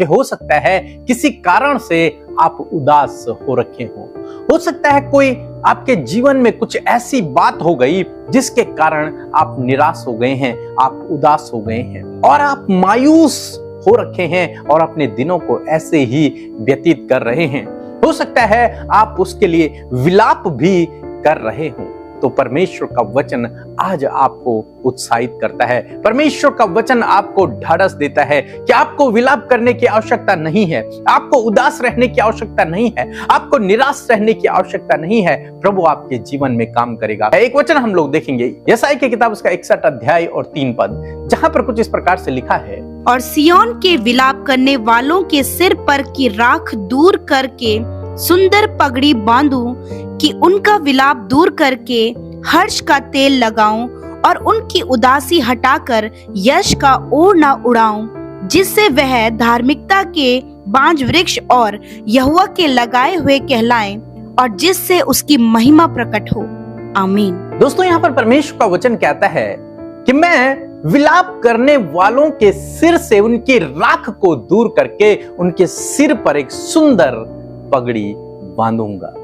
कि हो सकता है किसी कारण से आप उदास हो रखे हो सकता है कोई आपके जीवन में कुछ ऐसी बात हो गई जिसके कारण आप निराश हो गए हैं, आप उदास हो गए हैं और आप मायूस हो रखे हैं और अपने दिनों को ऐसे ही व्यतीत कर रहे हैं। हो सकता है आप उसके लिए विलाप भी कर रहे हो। तो परमेश्वर का वचन आज आपको उत्साहित करता है, परमेश्वर का वचन आपको ढाढ़स देता है कि आपको विलाप करने की आवश्यकता नहीं है, आपको उदास रहने की आवश्यकता नहीं है, आपको निराश रहने की आवश्यकता नहीं है। प्रभु आपके जीवन में काम करेगा। एक वचन हम लोग देखेंगे यशायाह की किताब उसका 61 अध्याय और 3 पद, जहां पर कुछ इस प्रकार से लिखा है, और सिय्योन के विलाप करने वालों के सिर पर की राख दूर करके सुंदर पगड़ी बांधूं, कि उनका विलाप दूर करके हर्ष का तेल लगाऊं और उनकी उदासी हटाकर यश का ओढ़ना उड़ाऊं, जिससे वह धार्मिकता के बांज वृक्ष और यहोवा के लगाए हुए कहलाएं और जिससे उसकी महिमा प्रकट हो। आमीन। दोस्तों, यहाँ पर परमेश्वर का वचन कहता है कि मैं विलाप करने वालों के सिर से उनकी राख को दूर करके उनके सिर पर एक सुंदर पगड़ी बांधूंगा।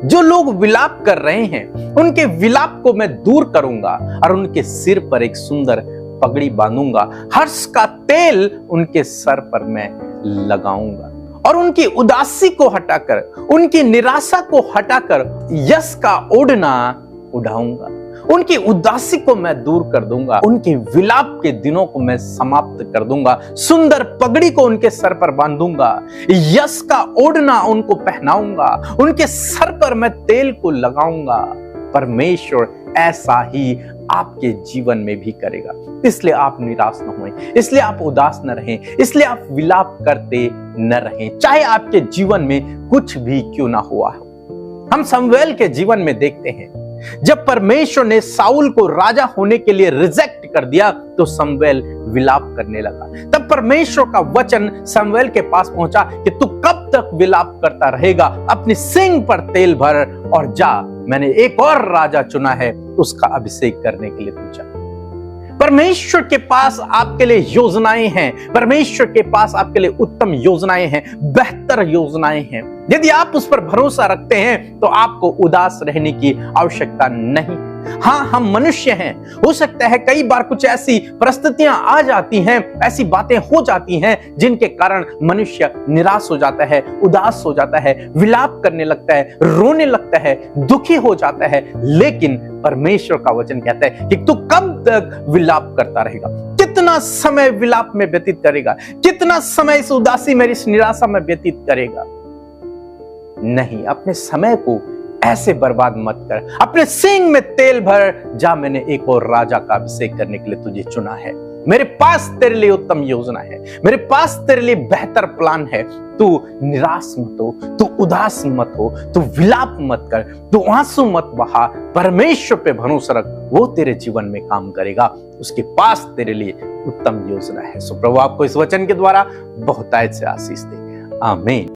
जो लोग विलाप कर रहे हैं उनके विलाप को मैं दूर करूंगा और उनके सिर पर एक सुंदर पगड़ी बांधूंगा, हर्ष का तेल उनके सर पर मैं लगाऊंगा और उनकी उदासी को हटाकर, उनकी निराशा को हटाकर यश का ओढ़ना उड़ाऊंगा। उनकी उदासी को मैं दूर कर दूंगा, उनके विलाप के दिनों को मैं समाप्त कर दूंगा, सुंदर पगड़ी को उनके सर पर बांधूंगा, यश का ओढ़ना उनको पहनाऊंगा, उनके सर पर मैं तेल को लगाऊंगा। परमेश्वर ऐसा ही आपके जीवन में भी करेगा। इसलिए आप निराश न हों, इसलिए आप उदास न रहें, इसलिए आप विलाप करते न रहें, चाहे आपके जीवन में कुछ भी क्यों ना हुआ हो। हम शमूएल के जीवन में देखते हैं, जब परमेश्वर ने साउल को राजा होने के लिए रिजेक्ट कर दिया तो शमूएल विलाप करने लगा। तब परमेश्वर का वचन शमूएल के पास पहुंचा कि तू कब तक विलाप करता रहेगा, अपनी सींग पर तेल भर और जा, मैंने एक और राजा चुना है, उसका अभिषेक करने के लिए तू जा। परमेश्वर के पास आपके लिए योजनाएं हैं, परमेश्वर के पास आपके लिए उत्तम योजनाएं हैं, बेहतर योजनाएं हैं। यदि आप उस पर भरोसा रखते हैं तो आपको उदास रहने की आवश्यकता नहीं। हाँ, हम मनुष्य हैं, हो सकता है कई बार कुछ ऐसी परिस्थितियां आ जाती हैं, ऐसी बातें हो जाती हैं जिनके कारण मनुष्य निराश हो जाता है, उदास हो जाता है, विलाप करने लगता है, रोने लगता है, दुखी हो जाता है। लेकिन परमेश्वर का वचन कहता है कि तू कब तक विलाप करता रहेगा, कितना समय विलाप में व्यतीत करेगा, कितना समय इस उदासी में, इस निराशा में व्यतीत करेगा। नहीं, अपने समय को ऐसे बर्बाद मत कर, अपने सींग में तेल भर जा, मैंने एक और राजा का अभिषेक करने के लिए तुझे चुना है। मेरे पास तेरे लिए उत्तम योजना है, मेरे पास तेरे लिए बेहतर प्लान है। तू निराश मत हो, तू उदास मत हो, तू विलाप मत कर, तू आंसू मत बहा, परमेश्वर पे भरोसा रख, वो तेरे जीवन में काम करेगा, उसके पास तेरे लिए उत्तम योजना है। सो प्रभु आपको इस वचन के द्वारा बहुतायत से आशीष दे। आमीन।